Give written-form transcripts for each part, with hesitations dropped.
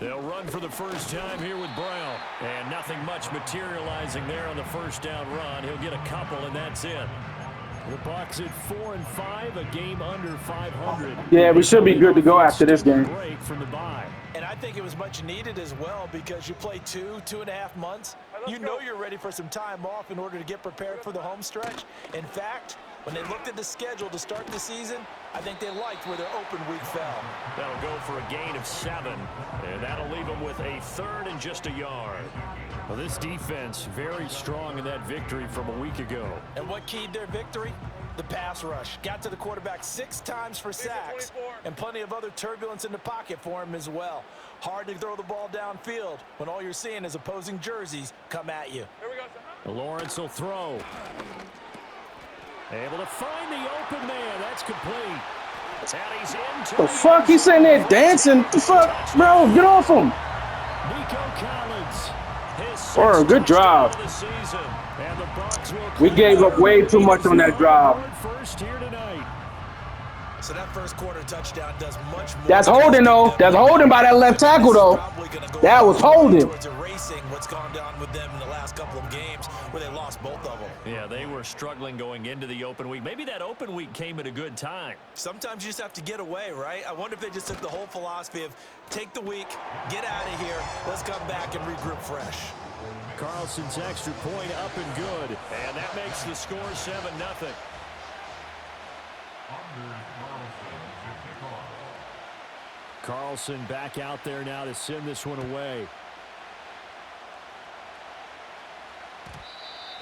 They'll run for the first time here with Brown. And nothing much materializing there on the first down run. He'll get a couple, and that's it. The Bucs at 4-5, a game under 500. Yeah, we should be good to go after this game. Break from the bye. And I think it was much needed as well because you play 2.5 months. You know you're ready for some time off in order to get prepared for the home stretch. In fact, when they looked at the schedule to start the season, I think they liked where their open week fell. That'll go for a gain of 7, and that'll leave them with a third and just a yard. Well, this defense very strong in that victory from a week ago. And what keyed their victory? The pass rush. Got to the quarterback 6 times for sacks, and plenty of other turbulence in the pocket for him as well. Hard to throw the ball downfield when all you're seeing is opposing jerseys come at you. Lawrence will throw. Able to find the open man. That's complete. And he's into The fuck? He's sitting there dancing. The fuck? Bro, get off him. Nico Collins. Or good drive. We gave up way too much on that drive. First here tonight. So that first quarter touchdown does much more. That's holding, though. That's holding by that left tackle, though. That was holding. Erasing what's gone down with them in the last couple of games where they lost both of them. Yeah, they were struggling going into the open week. Maybe that open week came at a good time. Sometimes you just have to get away, right? I wonder if they just took the whole philosophy of take the week, get out of here, let's come back and regroup fresh. Carlson's extra point up and good. And that makes the score 7-0. Carlson back out there now to send this one away.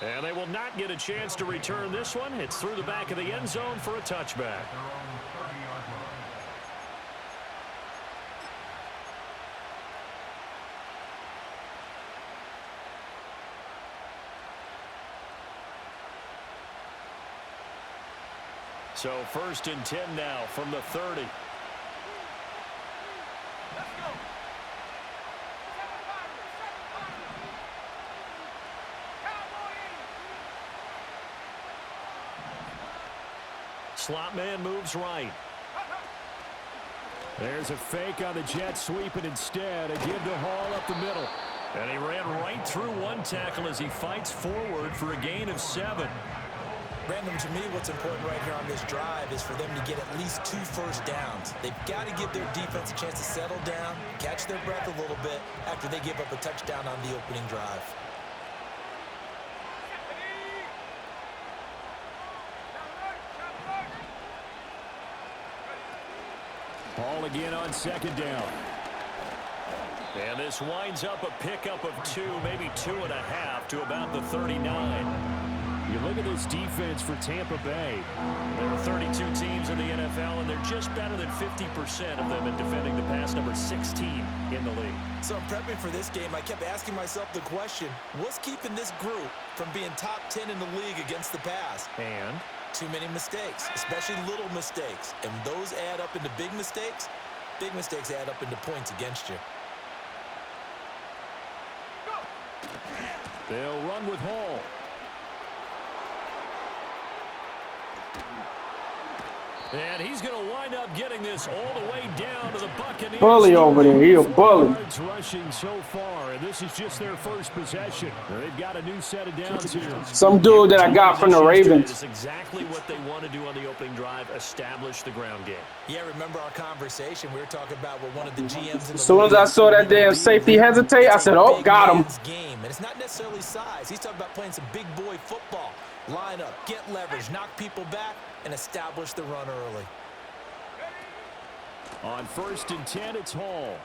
And they will not get a chance to return this one. It's through the back of the end zone for a touchback. So 1st and 10 now from the 30. Slot man moves right. There's a fake on the jet sweep, and instead a give to Hall up the middle. And he ran right through one tackle as he fights forward for a gain of 7. Brandon, to me, what's important right here on this drive is for them to get at least 2 first downs. They've got to give their defense a chance to settle down, catch their breath a little bit after they give up a touchdown on the opening drive. Ball again on 2nd down. And this winds up a pickup of 2, maybe 2.5 to about the 39. You look at this defense for Tampa Bay. There are 32 teams in the NFL, and they're just better than 50% of them in defending the pass, number 16 in the league. So in prepping for this game, I kept asking myself the question, what's keeping this group from being top 10 in the league against the pass? And too many mistakes, especially little mistakes. And those add up into big mistakes. Big mistakes add up into points against you. They'll run with Hall. And he's going to wind up getting this all the way down to the Buccaneers. Bully over there. He a bully. Rushing so far, and this is just their first possession. They've got a new set of downs here. Some dude that I got from the Ravens. It's exactly what they want to do on the opening drive, establish the ground game. Yeah, remember our conversation? We were talking about what one of the GMs in the As soon as I saw that damn safety hesitate, I said, oh, got him. Game. And it's not necessarily size. He's talking about playing some big boy football. Line up, get leverage, knock people back, and establish the run early. On 1st and 10, it's Hall.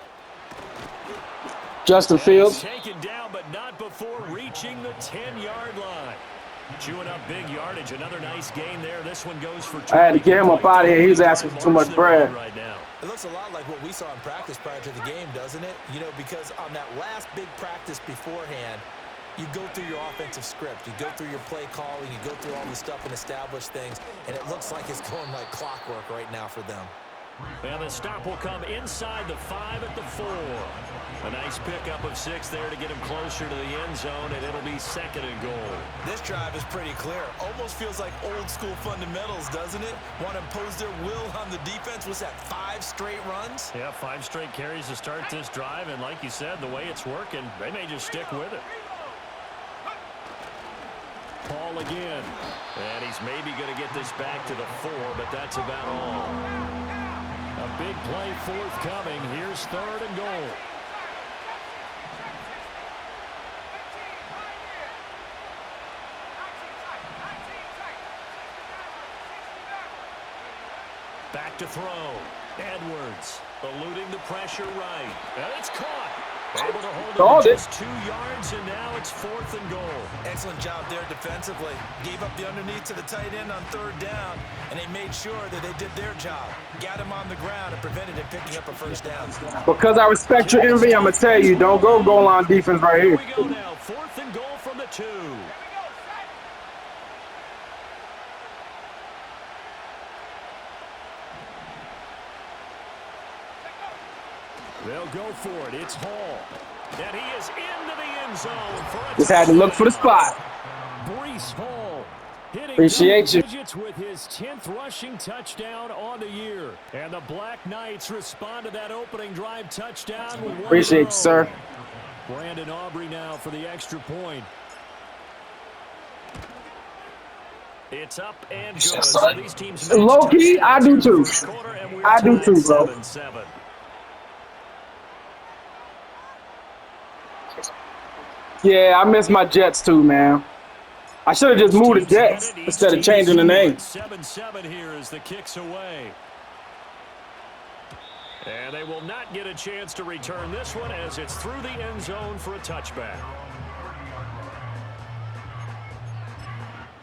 Justin Fields. Taken down, but not before reaching the 10-yard line. Chewing up big yardage. Another nice gain there. This one goes for 20. I had to get him up out of here. He was asking for too much bread. Right now. It looks a lot like what we saw in practice prior to the game, doesn't it? You know, because on that last big practice beforehand, you go through your offensive script. You go through your play calling. You go through all the stuff and establish things. And it looks like it's going like clockwork right now for them. And the stop will come inside the 5 at the 4. A nice pickup of 6 there to get him closer to the end zone, and it'll be 2nd and goal. This drive is pretty clear. Almost feels like old school fundamentals, doesn't it? Want to impose their will on the defense. What's that, 5 straight runs? Yeah, 5 straight carries to start this drive, and like you said, the way it's working, they may just stick with it. Paul again, and he's maybe going to get this back to the 4, but that's about all. A big play forthcoming. Here's 3rd and goal. Back to throw. Edwards eluding the pressure right. And it's caught. Able to hold it just 2 yards, and now it's 4th and goal. Excellent job there defensively. Gave up the underneath to the tight end on 3rd down, and they made sure that they did their job. Got him on the ground and prevented him picking up a 1st down. Because I respect your envy, I'm going to tell you, don't go goal line defense right here. Here we go now. 4th and goal from the 2. They'll go for it. It's Hall. And he is into the end zone for a Just had to look for the spot. Breece Hall hitting Appreciate you. digits with his 10th rushing touchdown on the year. And the Black Knights respond to that opening drive touchdown with 1 Appreciate you, sir. Brandon Aubrey now for the extra point. It's up and good. So these teams Low-key, I do too. I do too, bro. 7-7. Yeah, I miss my Jets too, man. I should have just moved the Jets instead of changing the name. 7-7 here as the kick's away. And they will not get a chance to return this one as it's through the end zone for a touchback.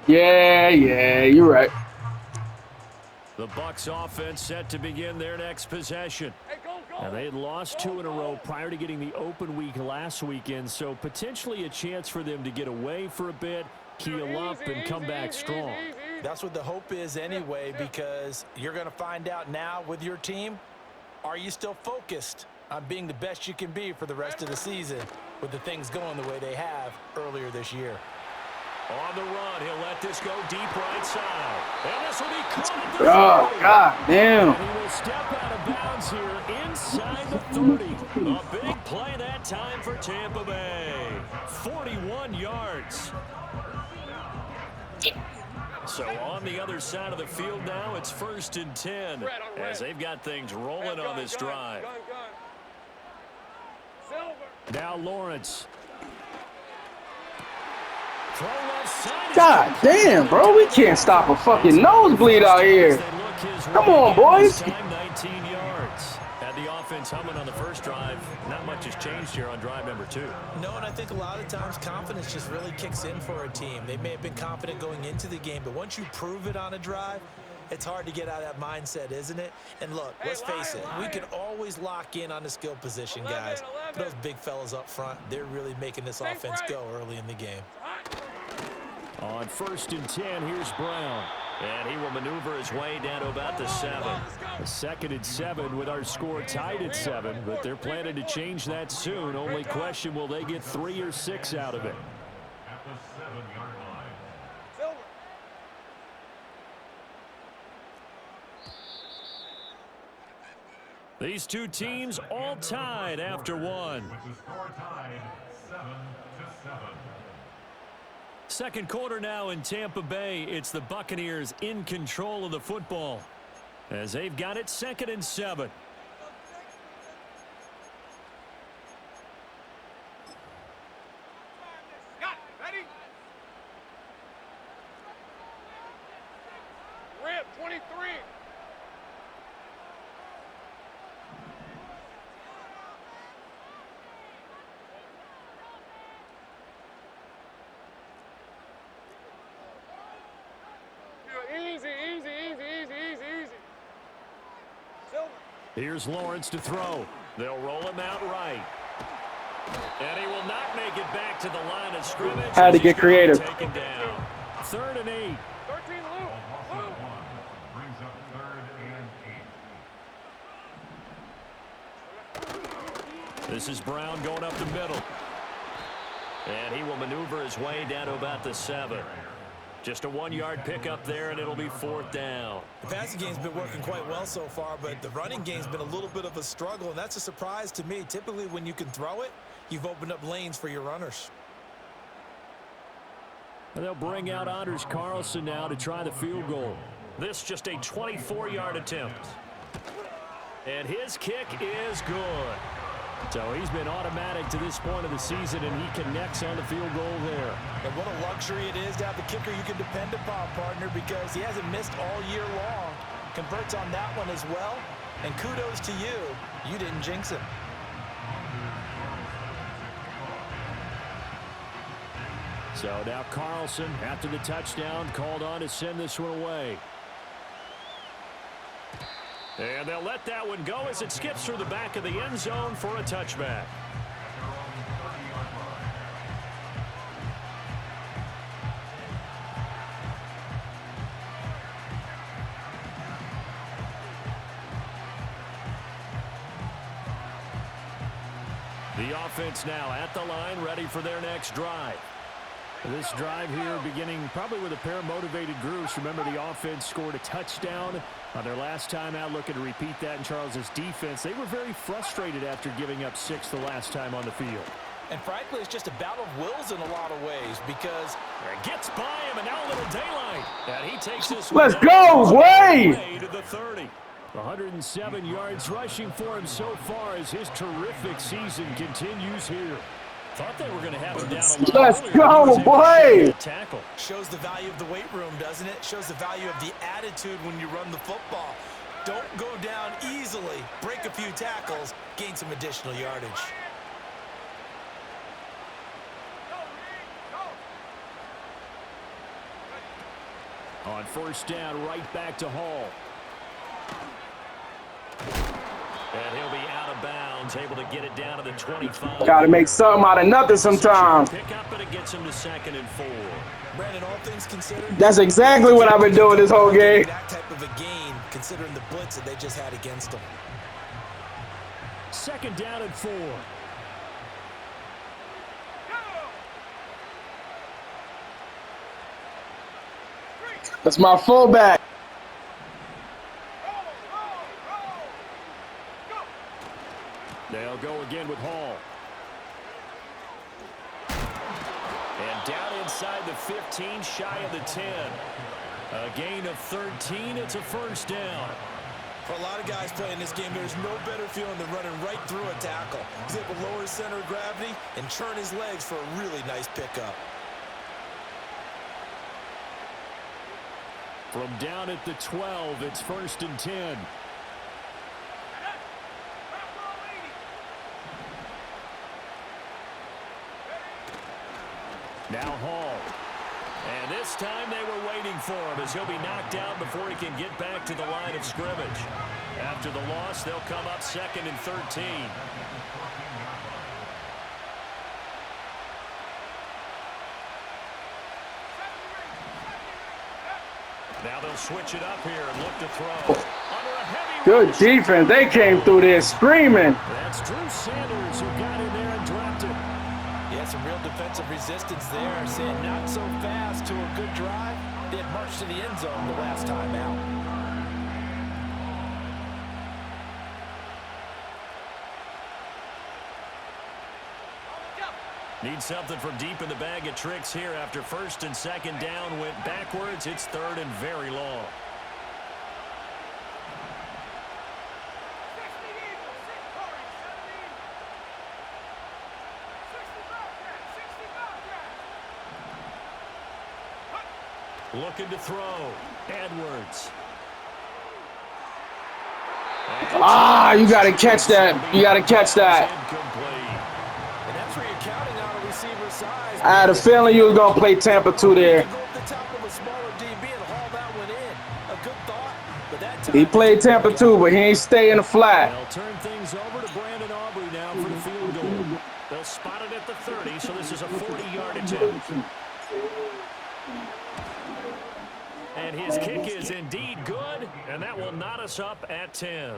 Yeah, you're right. The Bucs offense set to begin their next possession. And they had lost 2 in a row prior to getting the open week last weekend, so potentially a chance for them to get away for a bit, keel up, and come back strong. That's what the hope is anyway, because you're going to find out now with your team, are you still focused on being the best you can be for the rest of the season with the things going the way they have earlier this year? On the run, he'll let this go deep right side. And this will be caught. Oh, God damn. And he will step out of bounds here inside the 30. A big play that time for Tampa Bay. 41 yards. So on the other side of the field now, it's 1st and 10 as they've got things rolling on this drive. Now Lawrence. God damn, bro. We can't stop a fucking nosebleed out here. Come on, boys. 19 yards. Had the offense humming on the first drive. Not much has changed here on drive number 2. No, and I think a lot of times confidence just really kicks in for a team. They may have been confident going into the game, but once you prove it on a drive, it's hard to get out of that mindset, isn't it? And look, let's face it, we can always lock in on the skill position, guys. But those big fellas up front, they're really making this offense go early in the game. On 1st and 10, here's Brown. And he will maneuver his way down to about the 7. A 2nd and 7 with our score tied at 7, but they're planning to change that soon. Only question, will they get 3 or 6 out of it? At the 7-yard line. These two teams all tied after 1. With the score tied 7-7. Second quarter now in Tampa Bay. It's the Buccaneers in control of the football as they've got it 2nd and 7. Ready? Rip 23. Easy. Silver. Here's Lawrence to throw. They'll roll him out right. And he will not make it back to the line of scrimmage. Had to get creative. Taken down. 3rd and 8. 13 Lou. Brings up 3rd and 8. This is Brown going up the middle. And he will maneuver his way down to about the 7. Just a 1-yard pickup there, and it'll be 4th down. The passing game's been working quite well so far, but the running game's been a little bit of a struggle, and that's a surprise to me. Typically, when you can throw it, you've opened up lanes for your runners. And they'll bring out Anders Carlson now to try the field goal. This just a 24-yard attempt. And his kick is good. So he's been automatic to this point of the season, and he connects on the field goal there. And what a luxury it is to have a kicker you can depend upon, partner, because he hasn't missed all year long. Converts on that one as well. And kudos to you. You didn't jinx him. So now Carlson, after the touchdown, called on to send this one away. And they'll let that one go as it skips through the back of the end zone for a touchback. The offense now at the line, ready for their next drive. This drive here beginning probably with a pair of motivated groups. Remember, the offense scored a touchdown on their last time out, looking to repeat that in Charles's defense. They were very frustrated after giving up 6 the last time on the field. And frankly, it's just a battle of wills in a lot of ways because it gets by him, and now a little daylight. And he takes this Let's go, way to the 30. 107 yards rushing for him so far as his terrific season continues here. Thought they were going to have him down a lot. Let's go, boy! Tackle. Shows the value of the weight room, doesn't it? Shows the value of the attitude when you run the football. Don't go down easily. Break a few tackles. Gain some additional yardage. On 1st down, right back to Hall. And he'll be out of bounds, able to get it down to the 25. Got to make something out of nothing sometimes. Pick up, but it gets him to 2nd and 4. Brandon, all things considered, That's exactly what I've been doing this whole game. that type of a gain, considering the blitz that they just had against them. 2nd down and 4. That's my fullback. They'll go again with Hall. And down inside the 15, shy of the 10. A gain of 13. It's a 1st down. For a lot of guys playing this game, there's no better feeling than running right through a tackle. He's able to lower his center of gravity and churn his legs for a really nice pickup. From down at the 12, it's 1st and 10. Now Hall. And this time they were waiting for him as he'll be knocked down before he can get back to the line of scrimmage. After the loss, they'll come up 2nd and 13. Now they'll switch it up here and look to throw. Under a heavy Good rush. defense. They came through there screaming. That's Drew Sanders who got in there and dropped it. Yeah, some real defensive resistance there. Saying not so fast to a good drive. They had marched to the end zone the last time out. Need something from deep in the bag of tricks here after 1st and 2nd down went backwards. It's 3rd and very long. Looking to throw. Edwards. Ah, you got to catch that. You got to catch that. And that's where you're counting on a receiver's size. I had a feeling you was going to play Tampa 2 there. Go up the top of a smaller DB and haul that one in. A good thought, but that time He played Tampa 2, but he ain't stay in the flat. They'll turn things over to Brandon Aubrey now for the field goal. They'll spot it at the 30, so this is a 40-yard attempt. And his kick is indeed good, and that will knot us up at 10.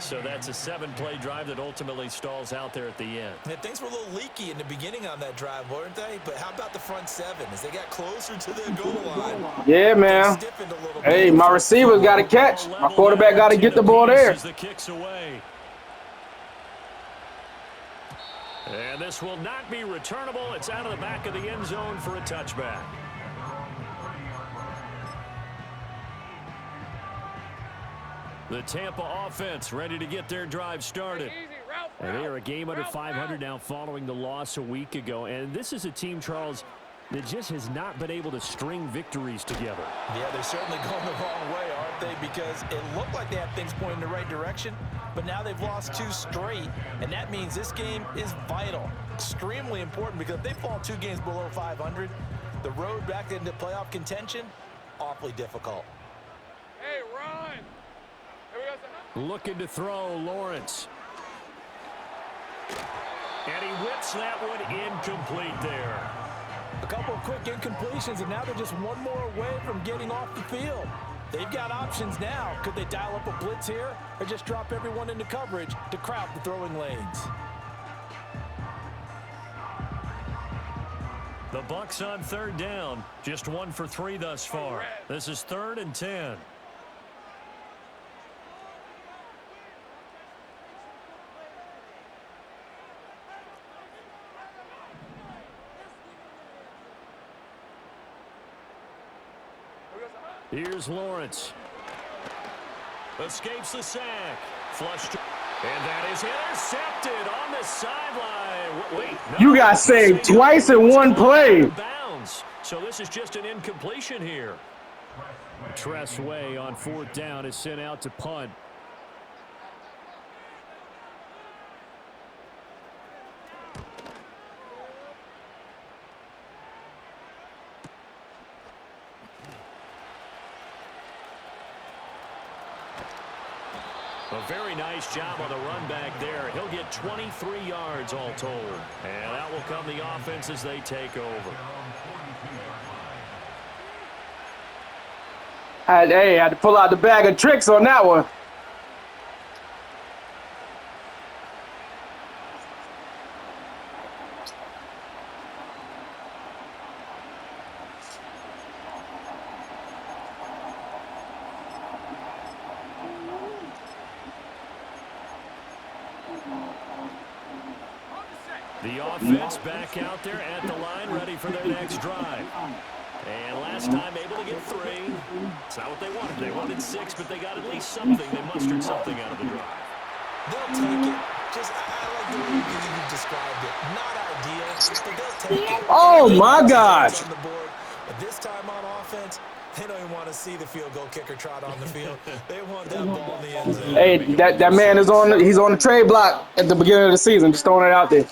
So that's a 7-play drive that ultimately stalls out there at the end. And things were a little leaky in the beginning on that drive, weren't they? But how about the front 7 as they got closer to the goal line? Yeah, man. Hey, my receiver's got to catch. My quarterback got to get the ball there. The kicks away. And this will not be returnable. It's out of the back of the end zone for a touchback. The Tampa offense ready to get their drive started. And they are a game under 500 now following the loss a week ago. And this is a team, Charles, that just has not been able to string victories together. Yeah, they're certainly going the wrong way, aren't they? Because it looked like they had things pointing in the right direction, but now they've lost 2 straight, and that means this game is vital, extremely important, because if they fall 2 games below 500, the road back into playoff contention, awfully difficult. Hey, Ron. Looking to throw, Lawrence. And he whips that one incomplete there. A couple of quick incompletions, and now they're just one more away from getting off the field. They've got options now. Could they dial up a blitz here or just drop everyone into coverage to crowd the throwing lanes? The Bucs on 3rd down. Just 1 for 3 thus far. This is 3rd and 10. Here's Lawrence. Escapes the sack. Flushed. And that is intercepted on the sideline. Wait. No, you got saved twice in one play. Bounds. So this is just an incompletion here. Tressway on 4th down is sent out to punt. A very nice job on the run back there. He'll get 23 yards all told. And that will come the offense as they take over. Had to pull out the bag of tricks on that one. The offense back out there at the line, ready for their next drive. And last time able to get 3. It's not what they wanted. They wanted 6, but they got at least something. They mustered something out of the drive. They'll take it. Just, I like the way you described it. Not ideal, but they'll take it. Oh, my gosh. On the board. But this time on offense, they don't even want to see the field goal kicker trot on the field. They want that ball in the end zone. Hey, that man is he's on the trade block at the beginning of the season. Just throwing it out there.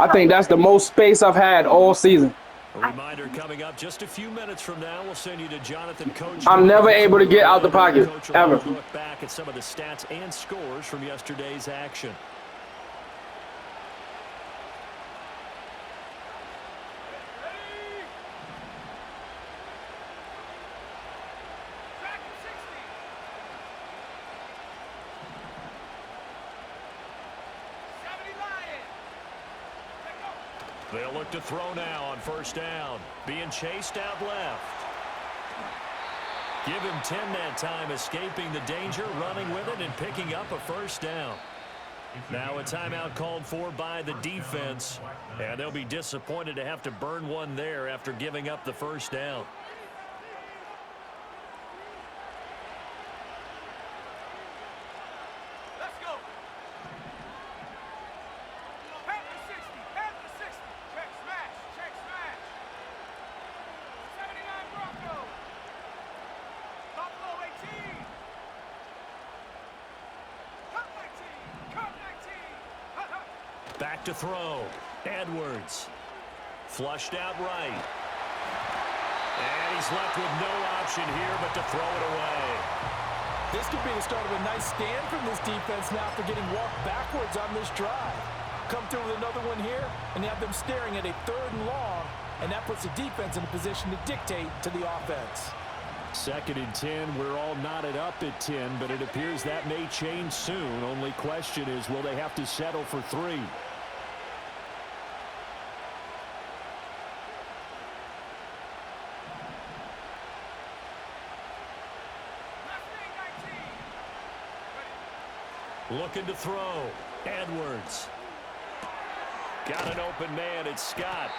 I think that's the most space I've had all season. A reminder coming up just a few minutes from now. We'll send you to Jonathan Coach. I'm never able to get out the pocket, ever. Look back at some of the stats and scores from yesterday's action. They'll look to throw now on 1st down. Being chased out left. Give him 10 that time, escaping the danger, running with it, and picking up a 1st down. Now a timeout called for by the defense, and they'll be disappointed to have to burn one there after giving up the 1st down. Back to throw. Edwards. Flushed out right. And he's left with no option here but to throw it away. This could be the start of a nice stand from this defense now after getting walked backwards on this drive. Come through with another one here, and you have them staring at a 3rd and long, and that puts the defense in a position to dictate to the offense. 2nd and 10. We're all knotted up at 10, but it appears that may change soon. Only question is, will they have to settle for 3? Looking to throw. Edwards. Got an open man. It's Scott.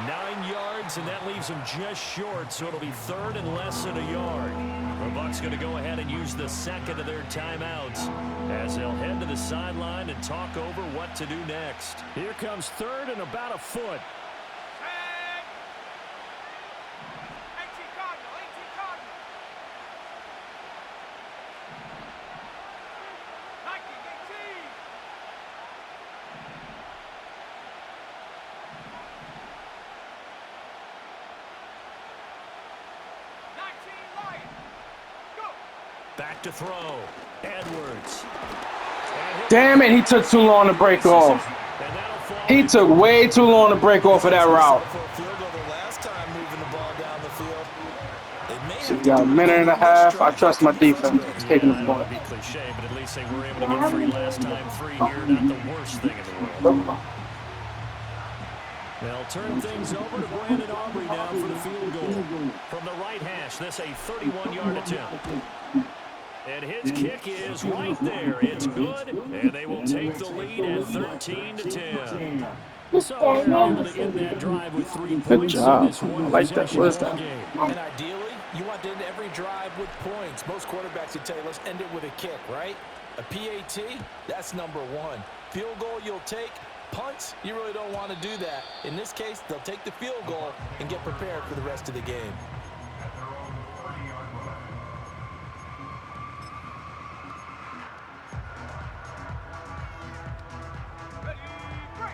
9 yards, and that leaves him just short, so it'll be 3rd and less than a yard. The Bucs going to go ahead and use the 2nd of their timeouts as they'll head to the sideline and talk over what to do next. Here comes 3rd and about a foot. Back to throw. Edwards. Damn it, he took too long to break off. He took way too long to break off of that route. So we got a minute and a half. I trust my defense. It's taking the ball. Be cliche, but at least they were able to get free last time. 3 here, not the worst thing in the world. They'll turn things over to Brandon Aubrey now for the field goal. From the right hash, this a 31-yard attempt. And his kick is right there. It's good, and they will take the lead at 13-10. So they're able to end that drive with 3 points. Good job. In this one I like that. What is that? And ideally, you want to end every drive with points. Most quarterbacks would tell you, let's end it with a kick, right? A PAT, that's number 1. Field goal you'll take. Punts, you really don't want to do that. In this case, they'll take the field goal and get prepared for the rest of the game.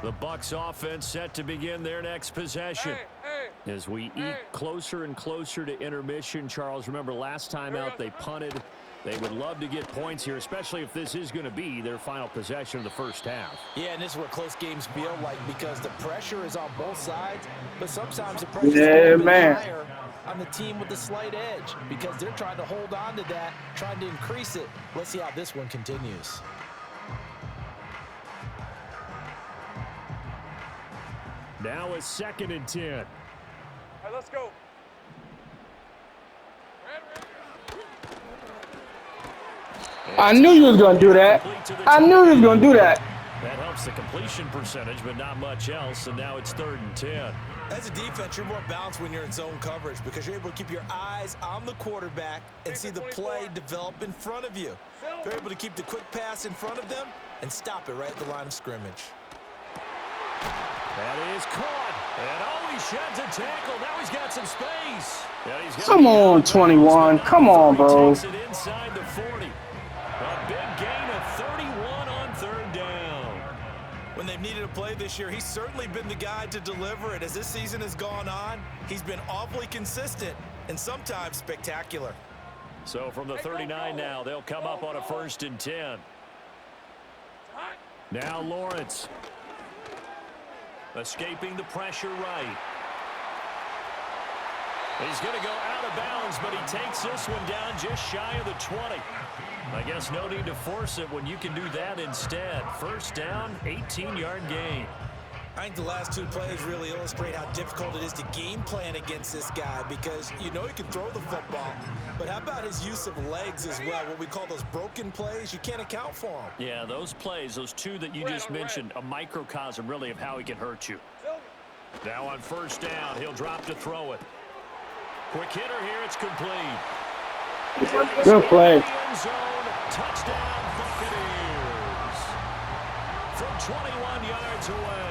The Bucs offense set to begin their next possession. As we eke closer and closer to intermission, Charles, remember last time out they punted. They would love to get points here, especially if this is going to be their final possession of the first half. Yeah, and this is what close games feel like because the pressure is on both sides, but sometimes the pressure is higher on the team with the slight edge because they're trying to hold on to that, trying to increase it. Let's see how this one continues. Now a 2nd and 10. All right, let's go. I knew you was going to do that. I knew you was going to do that. That helps the completion percentage, but not much else, and now it's 3rd and 10. As a defense, you're more balanced when you're in zone coverage because you're able to keep your eyes on the quarterback and see the play develop in front of you. You're able to keep the quick pass in front of them and stop it right at the line of scrimmage. That is caught. And he sheds a tackle. Now he's got some space. Come on, 21. Come on, bro. Takes it inside the 40. A big gain of 31 on 3rd down. When they've needed a play this year, he's certainly been the guy to deliver it. As this season has gone on, he's been awfully consistent and sometimes spectacular. So from the 39 now, they'll come up on a 1st and 10. Now Lawrence. Escaping the pressure right. He's going to go out of bounds, but he takes this one down just shy of the 20. I guess no need to force it when you can do that instead. 1st down, 18-yard gain. I think the last 2 plays really illustrate how difficult it is to game plan against this guy because you know he can throw the football, but how about his use of legs as well, what we call those broken plays? You can't account for them. Yeah, those plays, those 2 that you just mentioned, a microcosm really of how he can hurt you. Now on 1st down, he'll drop to throw it. Quick hitter here, it's complete. Good play. End zone, touchdown Buccaneers. From 21 yards away.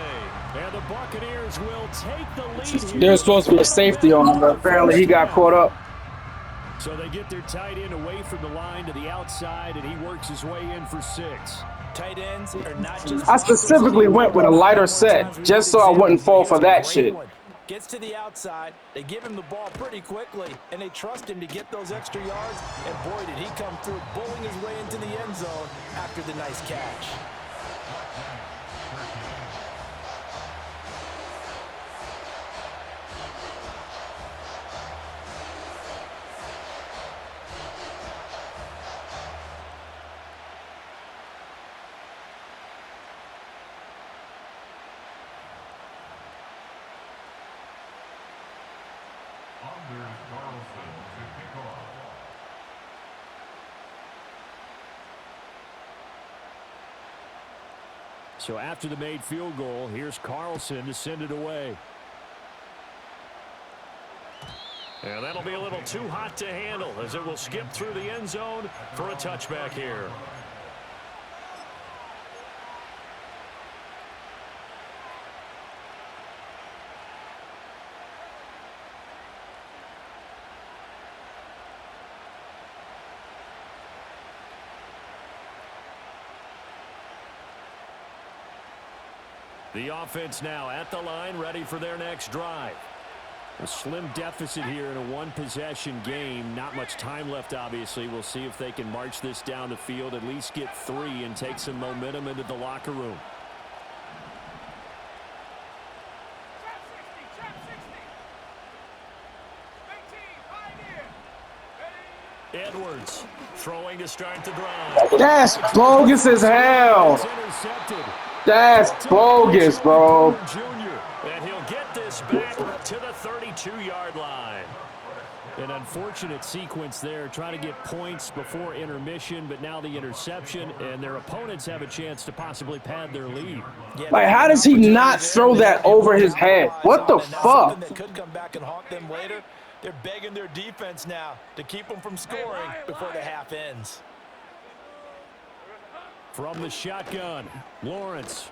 And the Buccaneers will take the lead. There's supposed to be a safety on him, but apparently he got caught up. So they get their tight end away from the line to the outside, and he works his way in for 6. Tight ends are not just... I specifically went with a lighter set just so I wouldn't fall for that shit. Gets to the outside. They give him the ball pretty quickly, and they trust him to get those extra yards. And boy, did he come through, bowling his way into the end zone after the nice catch. So after the made field goal, here's Carlson to send it away. And that'll be a little too hot to handle as it will skip through the end zone for a touchback here. The offense now at the line, ready for their next drive. A slim deficit here in a one-possession game. Not much time left, obviously. We'll see if they can march this down the field, at least get 3, and take some momentum into the locker room. Edwards throwing to start the drive. That's bogus as hell. That's bogus, bro. And he'll get this back to the 32-yard line. An unfortunate sequence there, trying to get points before intermission, but now the interception, and their opponents have a chance to possibly pad their lead. Like, how does he not throw that over his head? What the fuck? That could come back and haunt them later. They're begging their defense now to keep them from scoring before the half ends. From the shotgun, Lawrence.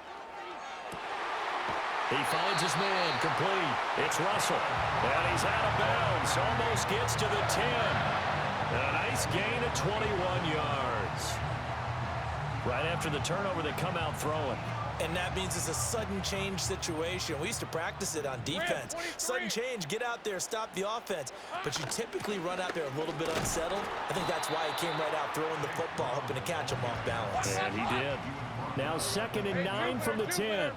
He finds his man, complete. It's Russell. And he's out of bounds. Almost gets to the 10. A nice gain of 21 yards. Right after the turnover, they come out throwing. And that means it's a sudden change situation. We used to practice it on defense. Sudden change, get out there, stop the offense. But you typically run out there a little bit unsettled. I think that's why he came right out throwing the football, hoping to catch him off balance. And he did. Now 2nd and 9 from the 10.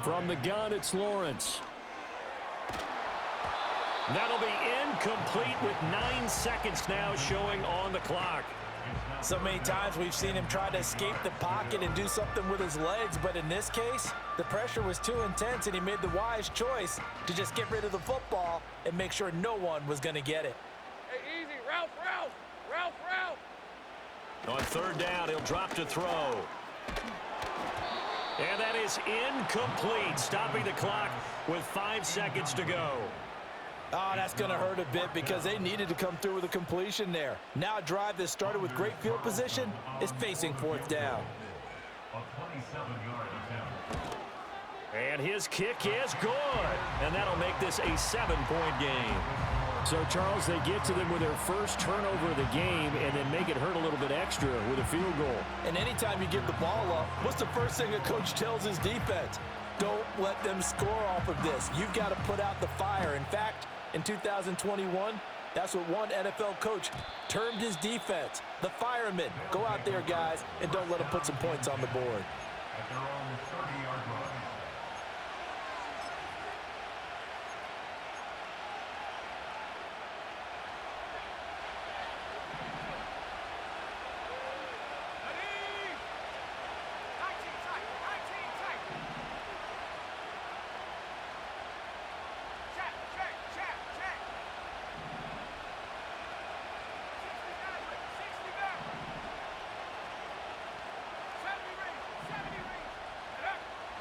From the gun, it's Lawrence. That'll be incomplete with 9 seconds now showing on the clock. So many times we've seen him try to escape the pocket and do something with his legs, but in this case, the pressure was too intense and he made the wise choice to just get rid of the football and make sure no one was going to get it. Hey, easy, Ralph. On 3rd down, he'll drop to throw. And that is incomplete, stopping the clock with 5 seconds to go. Oh, that's going to hurt a bit because they needed to come through with a completion there. Now a drive that started with great field position is facing 4th down. And his kick is good. And that'll make this a 7-point game. So, Charles, they get to them with their first turnover of the game and then make it hurt a little bit extra with a field goal. And anytime you give the ball up, what's the first thing a coach tells his defense? Don't let them score off of this. You've got to put out the fire. In fact, in 2021, that's what one NFL coach termed his defense, the firemen. Go out there, guys, and don't let them put some points on the board. At their own 30-yard line.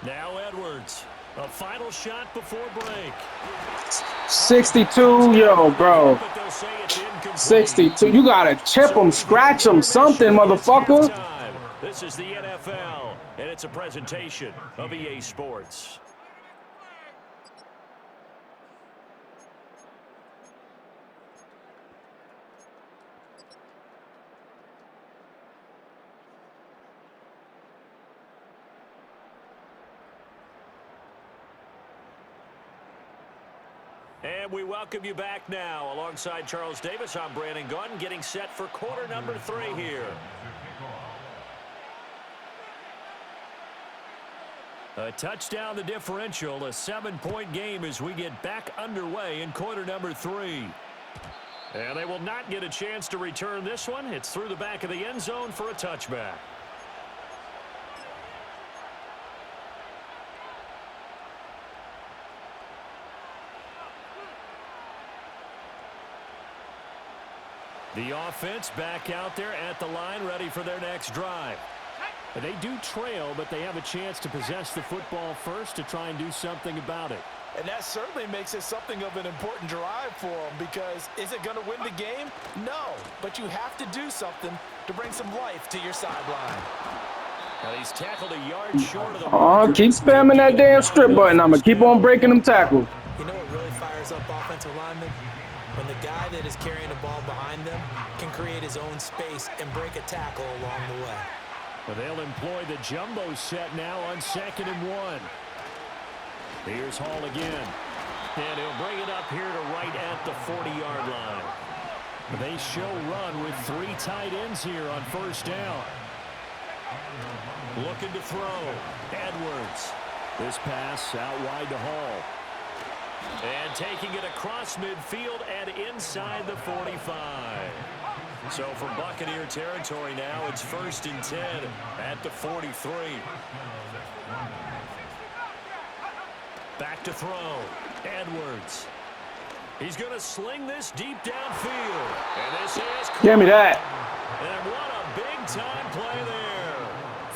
Now Edwards, a final shot before break. 62, yo, bro. 62. You got to chip them, scratch them, something, motherfucker. This is the NFL, and it's a presentation of EA Sports. And we welcome you back now. Alongside Charles Davis, I'm Brandon Gunn, getting set for quarter number 3 here. A touchdown the differential, a 7-point game as we get back underway in quarter number 3. And they will not get a chance to return this one. It's through the back of the end zone for a touchback. The offense back out there at the line, ready for their next drive. They do trail, but they have a chance to possess the football first to try and do something about it. And that certainly makes it something of an important drive for them, because is it going to win the game? No, but you have to do something to bring some life to your sideline. Now he's tackled a yard short of the Oh, keep spamming that damn strip button. I'm going to keep on breaking them tackles. You know what really fires up offensive linemen? When the guy that is carrying the ball behind them can create his own space and break a tackle along the way. Well, they'll employ the jumbo set now on 2nd and 1. Here's Hall again. And he'll bring it up here to right at the 40-yard line. They show run with 3 tight ends here on 1st down. Looking to throw. Edwards. This pass out wide to Hall. And taking it across midfield and inside the 45. So for Buccaneer territory now, it's 1st and 10 at the 43. Back to throw. Edwards. He's going to sling this deep downfield. And this is... Give me that. And what a big-time play there.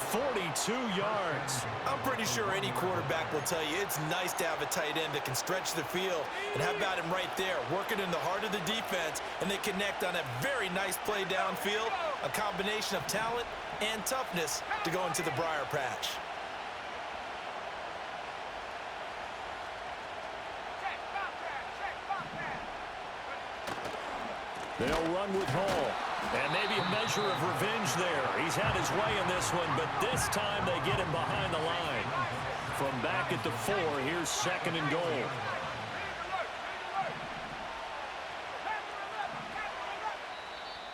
42 yards. I'm pretty sure any quarterback will tell you it's nice to have a tight end that can stretch the field. And how about him right there, working in the heart of the defense, and they connect on a very nice play downfield, a combination of talent and toughness to go into the briar patch. They'll run with Hall. And maybe a measure of revenge there. He's had his way in this one, but this time they get him behind the line. From back at the 4, here's 2nd and goal.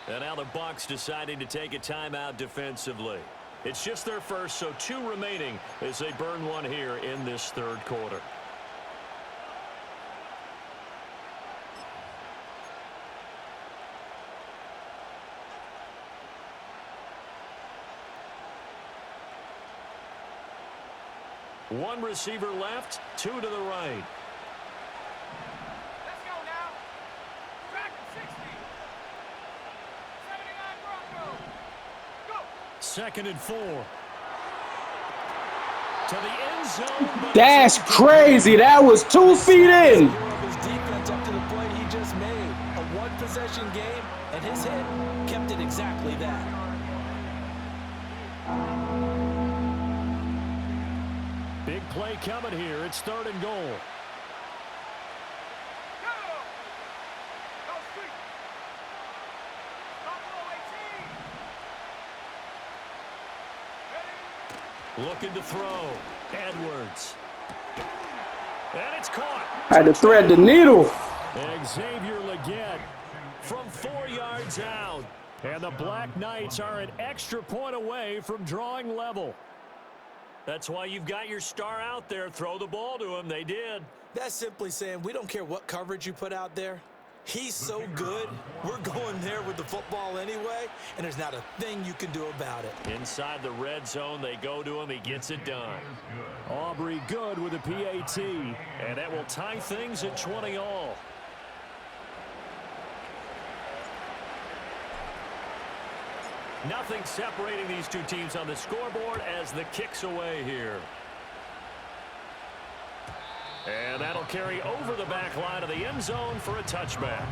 And now the Bucs deciding to take a timeout defensively. It's just their first, so 2 remaining as they burn one here in this 3rd quarter. One receiver left, 2 to the right. Let's go now. Track 60. 79 Broncos. Go. 2nd and 4. To the end zone. That's crazy. That was 2 feet in. His defense up to the play he just made. A one-possession game, and his hit kept it exactly that. Big play coming here. It's 3rd and goal. Go. Go street. Buffalo 18. Ready? Looking to throw. Edwards. And it's caught. Had to thread the needle. Xavier Legette from 4 yards out. And the Black Knights are an extra point away from drawing level. That's why you've got your star out there. Throw the ball to him. They did. That's simply saying we don't care what coverage you put out there. He's so good, we're going there with the football anyway, and there's not a thing you can do about it. Inside the red zone, they go to him. He gets it done. Aubrey good with a PAT, and that will tie things at 20 all. Nothing separating these 2 teams on the scoreboard as the kick's away here. And that'll carry over the back line of the end zone for a touchback.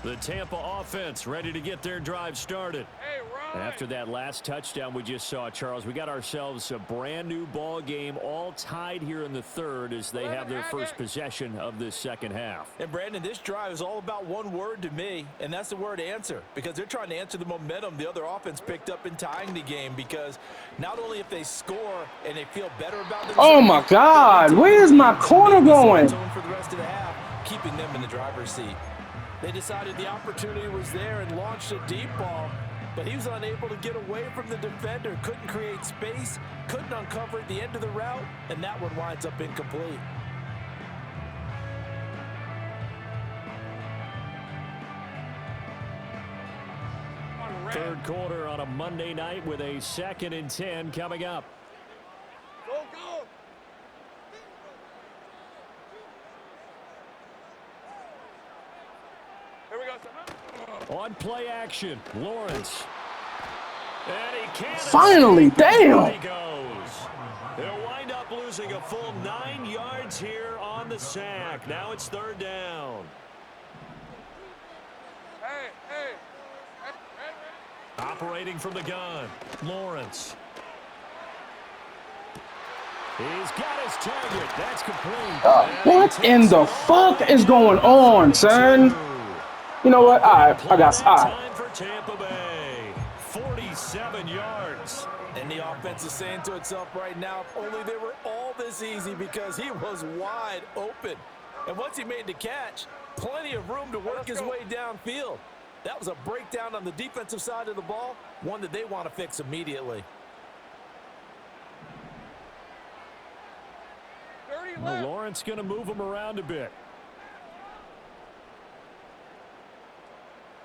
The Tampa offense ready to get their drive started. After that last touchdown we just saw, Charles, we got ourselves a brand new ball game, all tied here in the third as they have their first possession of this second half. And Brandon, this drive is all about one word to me, and that's the word answer, because they're trying to answer the momentum the other offense picked up in tying the game, because not only if they score and they feel better about themselves. Oh my God, where's my corner going? For the rest of the half, keeping them in the driver's seat. They decided the opportunity was there and launched a deep ball, but he was unable to get away from the defender, couldn't create space, couldn't uncover at the end of the route, and that one winds up incomplete. Third quarter on a Monday night with a 2nd and 10 coming up. Go, go. Here we go, sir. On play action, Lawrence. And he can't. Finally, damn. He goes. They'll wind up losing a full 9 yards here on the sack. Now it's 3rd down. Hey, hey. Operating from the gun, Lawrence. He's got his target. That's complete. What in the fuck is going on, son? You know what? All right, I got Time for Tampa Bay. 47 yards. And the offense is saying to itself right now, if only they were all this easy, because he was wide open. And once he made the catch, plenty of room to work his way downfield. That was a breakdown on the defensive side of the ball, one that they want to fix immediately. 30 Well, left. Lawrence going to move him around a bit.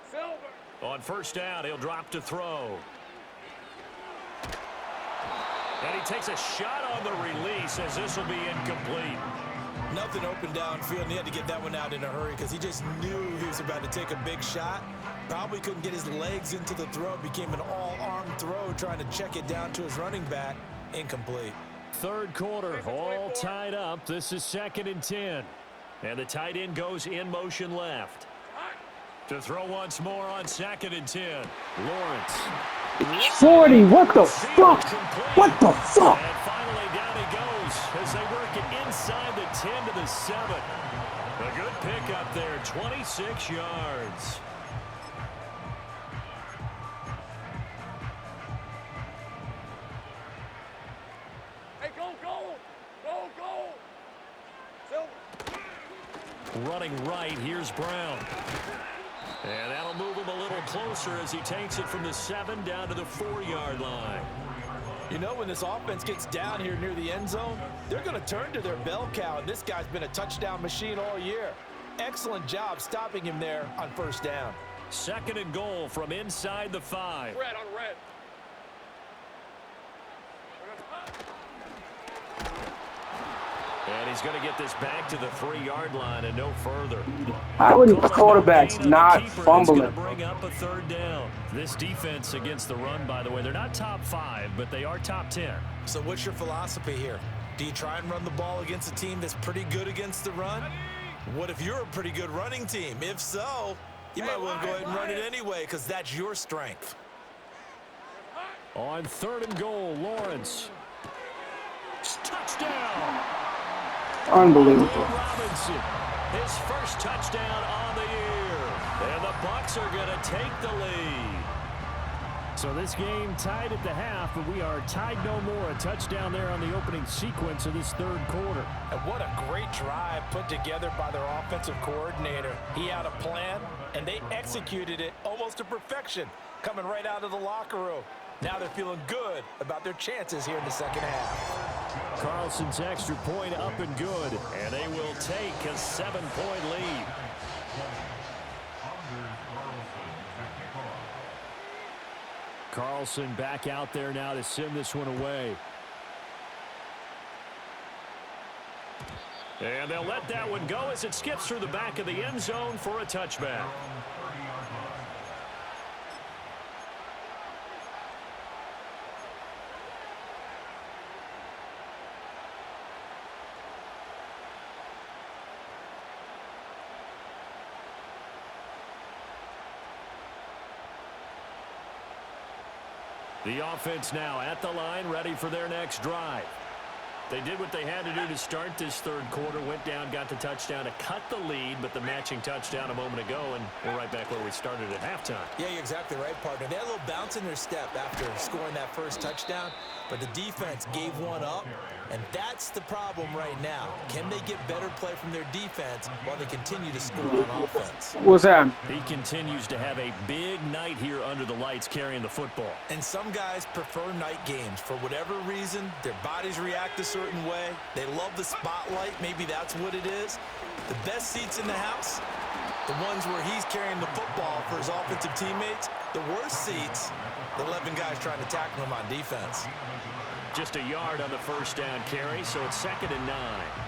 Silver. On 1st down, he'll drop to throw. And he takes a shot on the release as this will be incomplete. Nothing open downfield, and he had to get that one out in a hurry because he just knew he was about to take a big shot. Probably couldn't get his legs into the throw. Became an all-arm throw, trying to check it down to his running back. Incomplete. Third quarter, all tied up. This is 2nd and 10. And the tight end goes in motion left. To throw once more on 2nd and 10. Lawrence. 40. What the fuck? What the fuck? And finally down he goes as they work it inside the 10 to the 7. A good pickup there, 26 yards. Hey, go, go. Go, go. Silver. Running right, here's Brown. And that'll move him a little closer as he takes it from the 7 down to the 4-yard line. You know, when this offense gets down here near the end zone, they're going to turn to their bell cow, and this guy's been a touchdown machine all year. Excellent job stopping him there on 1st down. 2nd and goal from inside the 5. Red on red. And he's going to get this back to the 3-yard line and no further. How are the quarterbacks not fumbling? Bring up a 3rd down. This defense against the run, by the way, they're not top 5, but they are top 10. So what's your philosophy here? Do you try and run the ball against a team that's pretty good against the run? What if you're a pretty good running team? If so, you might want to go ahead and run it anyway, because that's your strength. On 3rd and goal, Lawrence. Touchdown! Unbelievable. Robinson, his first touchdown on the year. And the Bucs are going to take the lead. So this game tied at the half, but we are tied no more. A touchdown there on the opening sequence of this 3rd quarter. And what a great drive put together by their offensive coordinator. He had a plan, and they executed it almost to perfection, coming right out of the locker room. Now they're feeling good about their chances here in the second half. Carlson's extra point up and good, and they will take a 7-point lead. Carlson back out there now to send this one away. And they'll let that one go as it skips through the back of the end zone for a touchback. The offense now at the line, ready for their next drive. They did what they had to do to start this third quarter, went down, got the touchdown to cut the lead, but the matching touchdown a moment ago, and we're right back where we started at halftime. Yeah, you're exactly right, partner. They had a little bounce in their step after scoring that first touchdown, but the defense gave one up, and that's the problem right now. Can they get better play from their defense while they continue to score on offense? What's happening? He continues to have a big night here under the lights carrying the football. And some guys prefer night games. For whatever reason, their bodies react a certain way. They love the spotlight. Maybe that's what it is. The best seats in the house, the ones where he's carrying the football for his offensive teammates. The worst seats, the 11 guys trying to tackle him on defense. Just a yard on the first down carry, so it's 2nd and 9.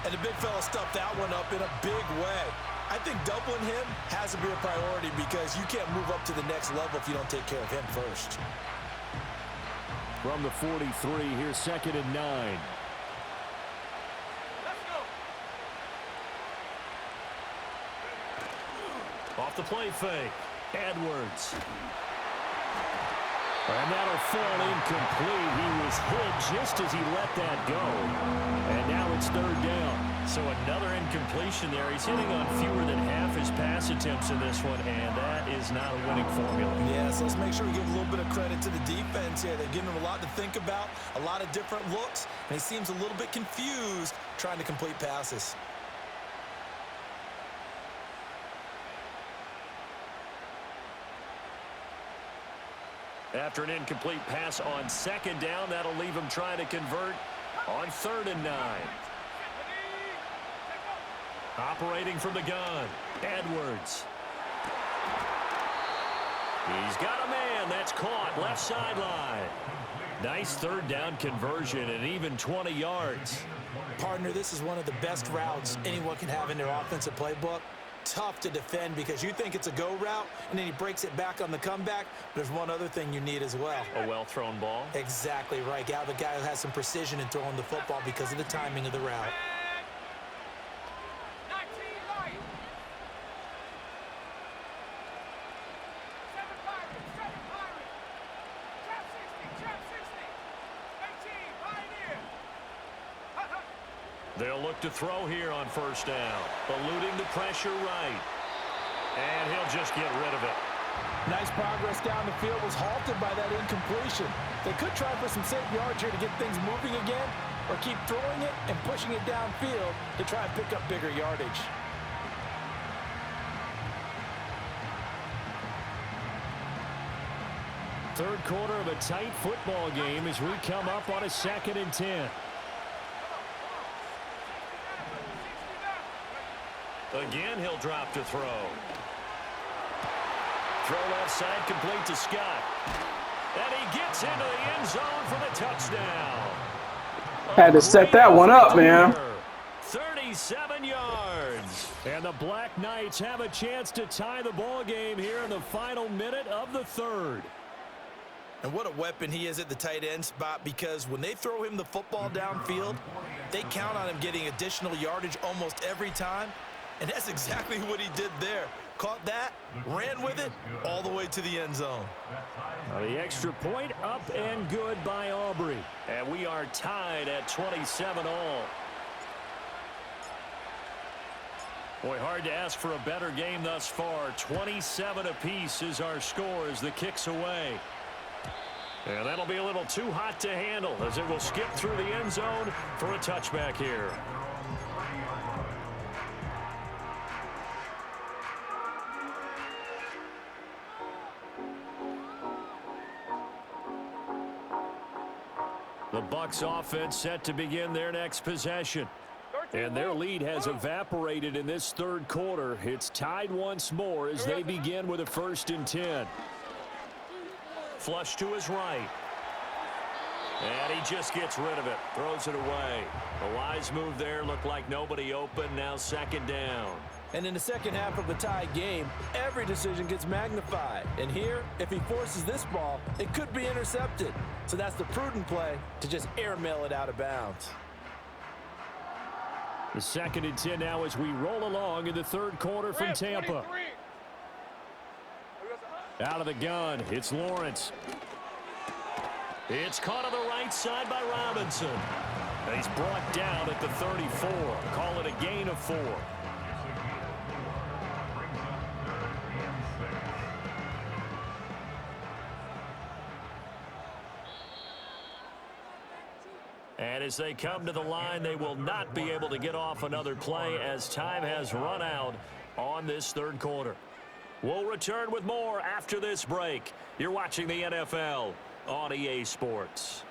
And the big fella stuffed that one up in a big way. I think doubling him has to be a priority because you can't move up to the next level if you don't take care of him first. From the 43, here's 2nd and 9. Off the play fake, Edwards. And that'll fall incomplete. He was hit just as he let that go. And now it's 3rd down. So another incompletion there. He's hitting on fewer than half his pass attempts in this one, and that is not a winning formula. Yeah, so let's make sure we give a little bit of credit to the defense here. They're giving him a lot to think about, a lot of different looks, and he seems a little bit confused trying to complete passes. After an incomplete pass on 2nd down, that'll leave him trying to convert on 3rd and 9. Operating from the gun, Edwards. He's got a man. That's caught left sideline. Nice 3rd down conversion and even 20 yards. Partner, this is one of the best routes anyone can have in their offensive playbook. Tough to defend because you think it's a go route, and then he breaks it back on the comeback. There's one other thing you need as well. A well-thrown ball. Exactly right. Got the guy who has some precision in throwing the football because of the timing of the route. They'll look to throw here on 1st down. Eluding the pressure right. And he'll just get rid of it. Nice progress down the field was halted by that incompletion. They could try for some safe yards here to get things moving again, or keep throwing it and pushing it downfield to try and pick up bigger yardage. Third quarter of a tight football game as we come up on a 2nd and 10. Again, he'll drop to throw. Throw left side, complete to Scott. And he gets into the end zone for the touchdown. Had to set that one up, man. 37 yards. And the Black Knights have a chance to tie the ball game here in the final minute of the 3rd. And what a weapon he is at the tight end spot, because when they throw him the football downfield, they count on him getting additional yardage almost every time. And that's exactly what he did there. Caught that, ran with it, all the way to the end zone. The extra point up and good by Aubrey. And we are tied at 27 all. Boy, hard to ask for a better game thus far. 27 apiece is our score as the kick's away. And that'll be a little too hot to handle as it will skip through the end zone for a touchback here. The Bucs offense set to begin their next possession. And their lead has evaporated in this 3rd quarter. It's tied once more as they begin with a 1st and 10. Flush to his right. And he just gets rid of it. Throws it away. A wise move there. Looked like nobody open. Now 2nd down. And in the second half of a tie game, every decision gets magnified. And here, if he forces this ball, it could be intercepted. So that's the prudent play to just airmail it out of bounds. The 2nd and 10 now as we roll along in the 3rd quarter from Tampa. Out of the gun, it's Lawrence. It's caught on the right side by Robinson. He's brought down at the 34. Call it a gain of 4. And as they come to the line, they will not be able to get off another play as time has run out on this third quarter. We'll return with more after this break. You're watching the NFL on EA Sports.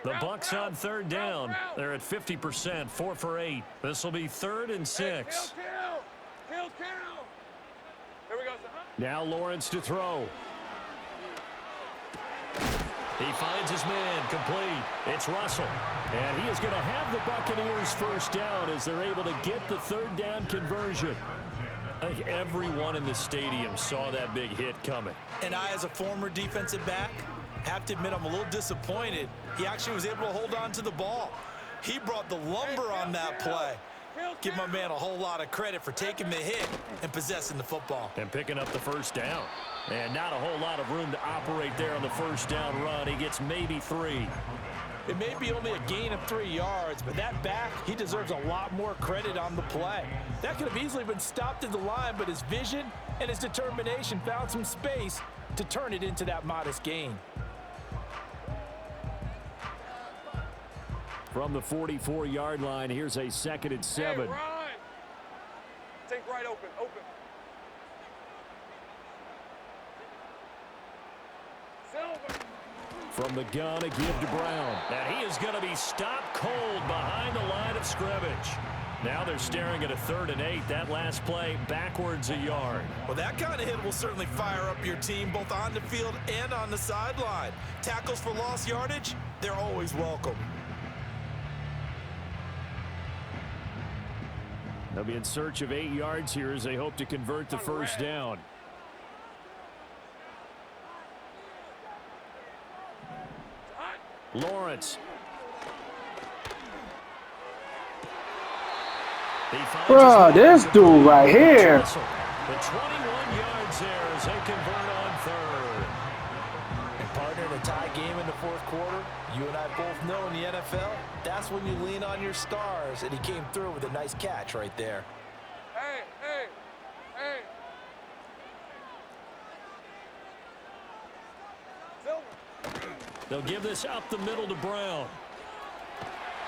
The Bucs on third down. They're at 50%, 4 for 8. This will be 3rd and 6. Kill. Here we go. Now Lawrence to throw. He finds his man complete. It's Russell. And he is going to have the Buccaneers first down as they're able to get the third down conversion. I think everyone in the stadium saw that big hit coming. And I, as a former defensive back, have to admit I'm a little disappointed. He actually was able to hold on to the ball. He brought the lumber on that play. Give my man a whole lot of credit for taking the hit and possessing the football. And picking up the first down. And not a whole lot of room to operate there on the first down run. He gets maybe 3. It may be only a gain of 3 yards, but that back, he deserves a lot more credit on the play. That could have easily been stopped at the line, but his vision and his determination found some space to turn it into that modest gain. From the 44-yard line, here's a 2nd and 7. Hey, Ron. Take right open. Silver. From the gun, a give to Brown. And he is going to be stopped cold behind the line of scrimmage. Now they're staring at a 3rd and 8. That last play backwards a yard. Well, that kind of hit will certainly fire up your team both on the field and on the sideline. Tackles for lost yardage, they're always welcome. They'll be in search of 8 yards here as they hope to convert the first down. Lawrence. Bro, this dude right here. The 21 yards there as they convert on 3rd. And partner, in a tie game in the 4th quarter, you and I both know in the NFL, that's when you lean on your stars, and he came through with a nice catch right there. Hey. Silver. They'll give this up the middle to Brown.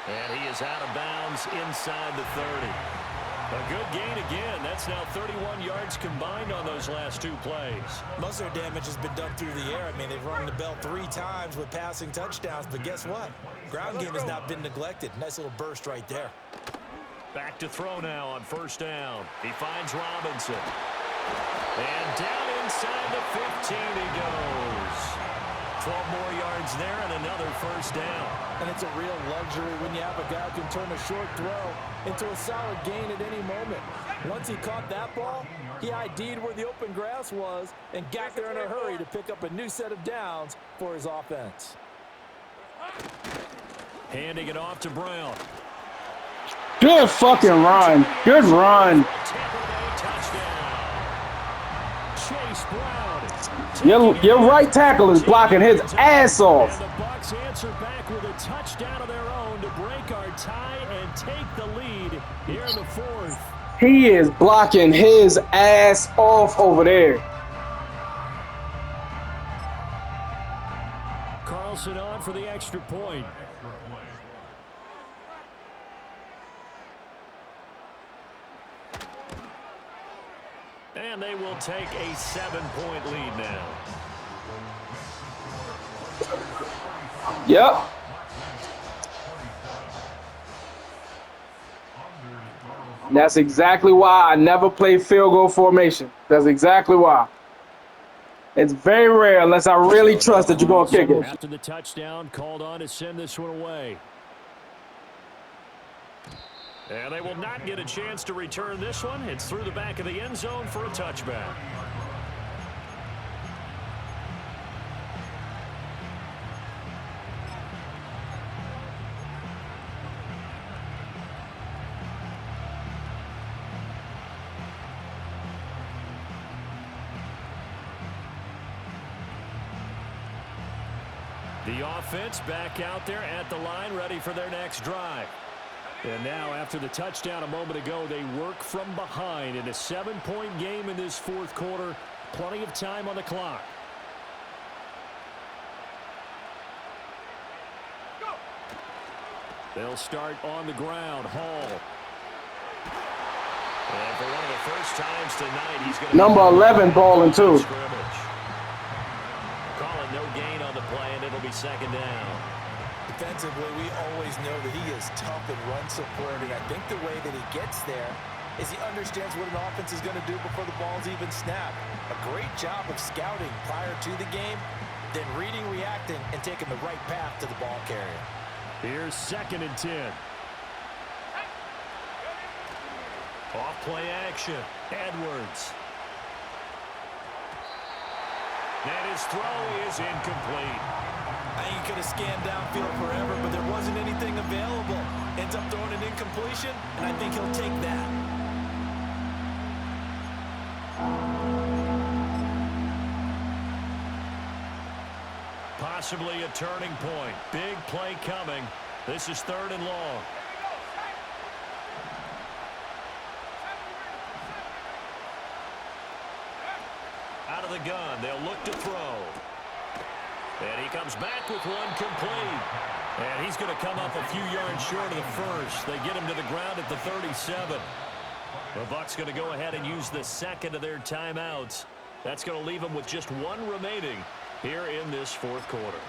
And he is out of bounds inside the 30. A good gain again. That's now 31 yards combined on those last 2 plays. Most of their damage has been done through the air. I mean, they've rung the bell 3 times with passing touchdowns, but guess what? Ground game has not been neglected. Nice little burst right there. Back to throw now on first down. He finds Robinson. And down inside the 15 he goes. 12 more yards there and another first down. And it's a real luxury when you have a guy who can turn a short throw into a solid gain at any moment. Once he caught that ball, he ID'd where the open grass was and got there in a hurry to pick up a new set of downs for his offense. Handing it off to Brown. Good fucking run. Good run. Chase Brown. Your right tackle is blocking his ass off. And the Bucs answer back with a touchdown of their own to break our tie and take the lead here in the 4th. He is blocking his ass off over there. Carlson on for the extra point. And they will take a 7-point lead now. Yep. That's exactly why I never play field goal formation. That's exactly why. It's very rare unless I really trust that you're going to kick it. After the touchdown, called on to send this one away. And they will not get a chance to return this one. It's through the back of the end zone for a touchback. The offense back out there at the line, ready for their next drive. And now, after the touchdown a moment ago, they work from behind in a 7-point game in this fourth quarter. Plenty of time on the clock. They'll start on the ground. Hall. And for one of the first times tonight, he's going to Number 11 balling too. Calling no gain on the play, and it'll be second down. Defensively, we always know that he is tough and run supporting. I think the way that he gets there is he understands what an offense is going to do before the ball's even snapped. A great job of scouting prior to the game, then reading, reacting, and taking the right path to the ball carrier. Here's 2nd and 10. Off play action. Edwards. And his throw is incomplete. I think he could have scanned downfield forever, but there wasn't anything available. Ends up throwing an incompletion, and I think he'll take that. Possibly a turning point. Big play coming. This is 3rd and long. Out of the gun. They'll look to throw. And he comes back with one complete. And he's going to come up a few yards short of the first. They get him to the ground at the 37. The Bucs going to go ahead and use the second of their timeouts. That's going to leave them with just one remaining here in this fourth quarter.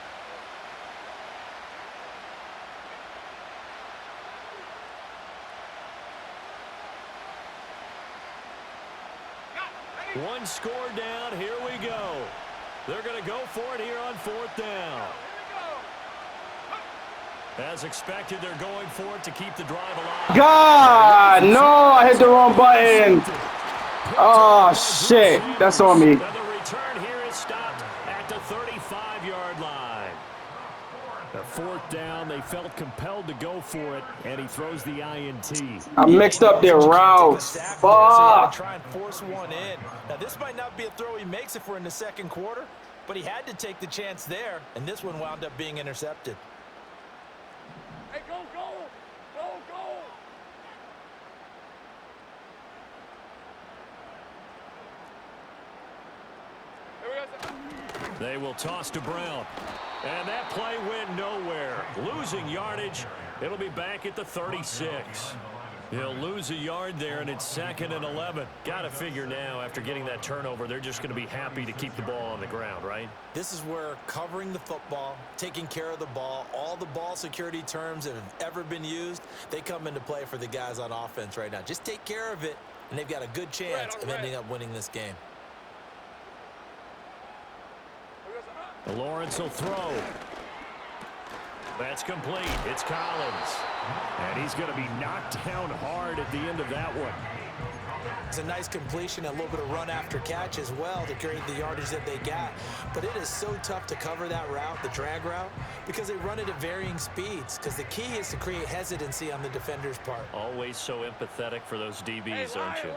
One score down. Here we go. They're going to go for it here on 4th down. As expected, they're going for it to keep the drive alive. God, no, I hit the wrong button. Oh, shit. That's on me. Now the return here is stopped at the 35-yard line. The 4th down, they felt compelled to go for it, and he throws the INT. I mixed up their routes. Fuck. Try and force one in. Now, this might not be a throw he makes if we're in the second quarter, but he had to take the chance there, and this one wound up being intercepted. Hey, go, go! Go, go! Here we go. They will toss to Brown. And that play went nowhere. Losing yardage. It'll be back at the 36. He'll lose a yard there, and it's 2nd and 11. Got to figure now, after getting that turnover, they're just going to be happy to keep the ball on the ground, right? This is where covering the football, taking care of the ball, all the ball security terms that have ever been used, they come into play for the guys on offense right now. Just take care of it, and they've got a good chance of ending up winning this game. Lawrence will throw. That's complete. It's Collins. And he's going to be knocked down hard at the end of that one. It's a nice completion, a little bit of run after catch as well to create the yardage that they got. But it is so tough to cover that route, the drag route, because they run it at varying speeds. Because the key is to create hesitancy on the defender's part. Always so empathetic for those DBs, aren't you?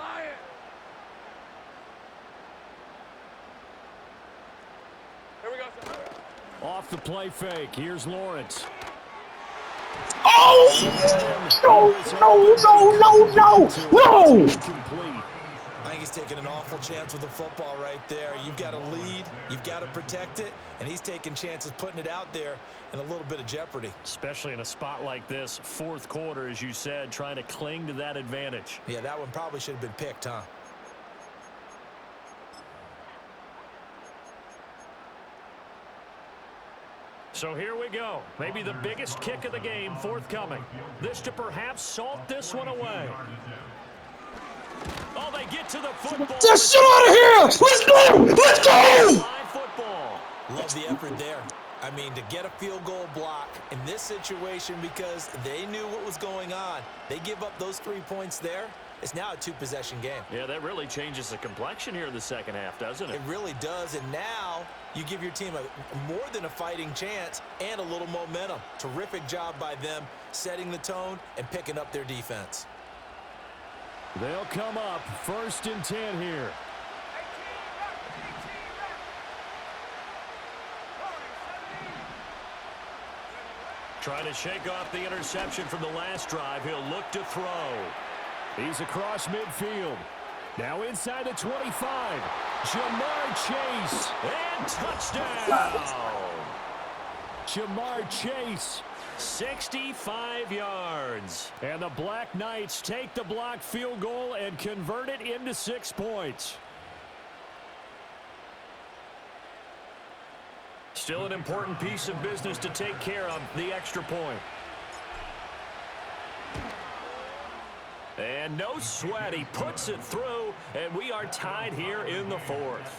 Here we go. Off the play fake. Here's Lawrence. Oh! No! I think he's taking an awful chance with the football right there. You've got to lead, you've got to protect it, and he's taking chances putting it out there in a little bit of jeopardy. Especially in a spot like this, fourth quarter, as you said, trying to cling to that advantage. Yeah, that one probably should have been picked, huh? So here we go. Maybe the biggest kick of the game forthcoming. This to perhaps salt this one away. Oh, they get to the football. Just shit out of here! Let's go! Let's go! Football. Love the effort there. I mean, to get a field goal block in this situation because they knew what was going on. They give up those 3 points there. It's now a two-possession game. Yeah, that really changes the complexion here in the second half, doesn't it? It really does, and now you give your team a more than a fighting chance and a little momentum. Terrific job by them setting the tone and picking up their defense. They'll come up 1st and 10 here. Trying to shake off the interception from the last drive. He'll look to throw. He's across midfield. Now inside the 25. Jamar Chase. And touchdown. Jamar Chase. 65 yards. And the Black Knights take the blocked field goal and convert it into 6 points. Still an important piece of business to take care of, the extra point. And no sweat, he puts it through, and we are tied here in the 4th.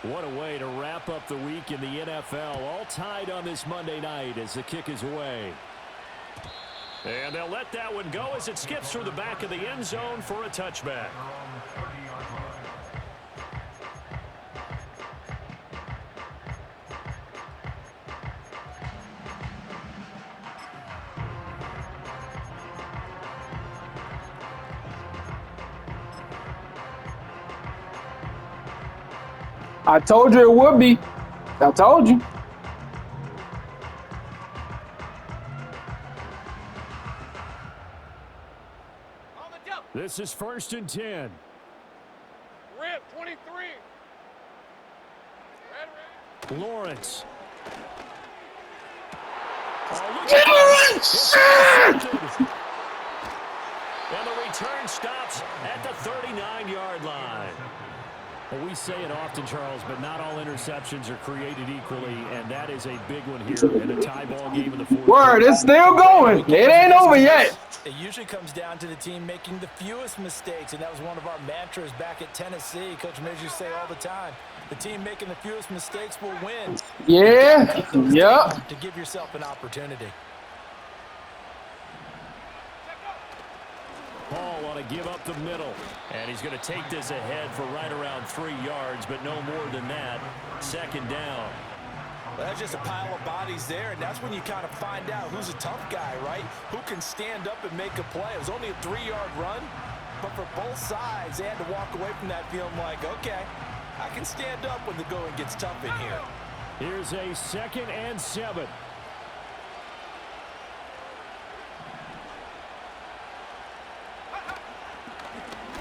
What a way to wrap up the week in the NFL. All tied on this Monday night as the kick is away. And they'll let that one go as it skips through the back of the end zone for a touchback. I told you it would be. I told you. This is 1st and 10. Rip, 23. Red. Lawrence. Oh, look at that. And the return stops at the 39-yard line. Well, we say it often, Charles, but not all interceptions are created equally, and that is a big one here in a tie ball game in the 4th. Word, it's still going. It ain't over yet. It usually comes down to the team making the fewest mistakes, and that was one of our mantras back at Tennessee. Coach Mills used to say all the time, the team making the fewest mistakes will win. Yeah, yep. To give yourself an opportunity. Paul on a give up the middle, and he's going to take this ahead for right around 3 yards, but no more than that. 2nd down. Well, that's just a pile of bodies there, and that's when you kind of find out who's a tough guy, right? Who can stand up and make a play. It was only a 3-yard run, but for both sides, they had to walk away from that feeling like, okay, I can stand up when the going gets tough in here. Here's a 2nd and 7.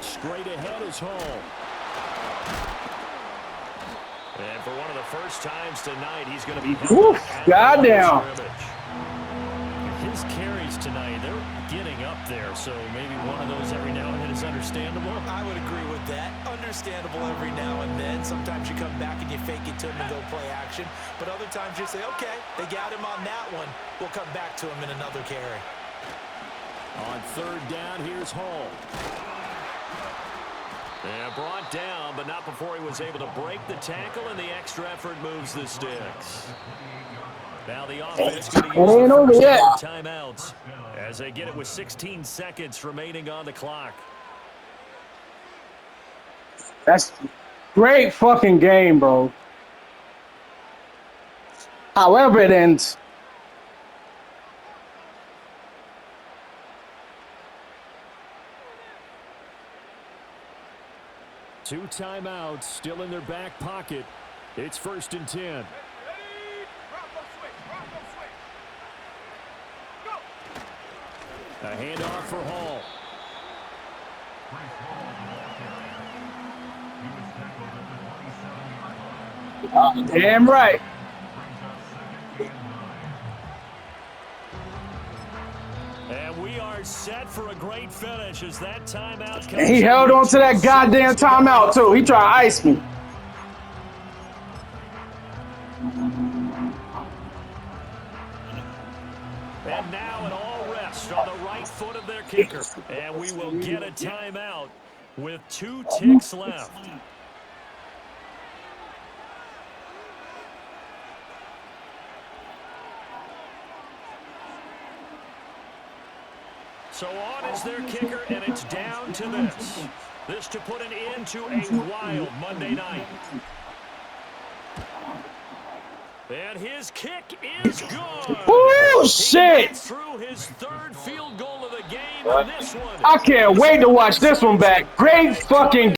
Straight ahead is Hall. And for one of the first times tonight, he's going to be held at goddamn. His carries tonight, they're getting up there, so maybe one of those every now and then is understandable. I would agree with that. Understandable every now and then. Sometimes you come back and you fake it to him and go play action. But other times you say, okay, they got him on that one. We'll come back to him in another carry. On 3rd down, here's Hall. And brought down, but not before he was able to break the tackle, and the extra effort moves the sticks. Now the offense going to use the first timeouts as they get it with 16 seconds remaining on the clock. That's great fucking game, bro. However it ends. Two timeouts still in their back pocket. It's 1st and 10. Ready? Bronco switch. Go. A handoff for Hall. Damn right. And we are set for a great finish as that timeout comes. And he held on to that goddamn timeout, too. He tried to ice me. And now it all rests on the right foot of their kicker. And we will get a timeout with 2 ticks left. So on is their kicker, and it's down to this. This to put an end to a wild Monday night. And his kick is good. Oh, He shit. gets through his third field goal of the game, and this one I can't wait to watch this one back. Great fucking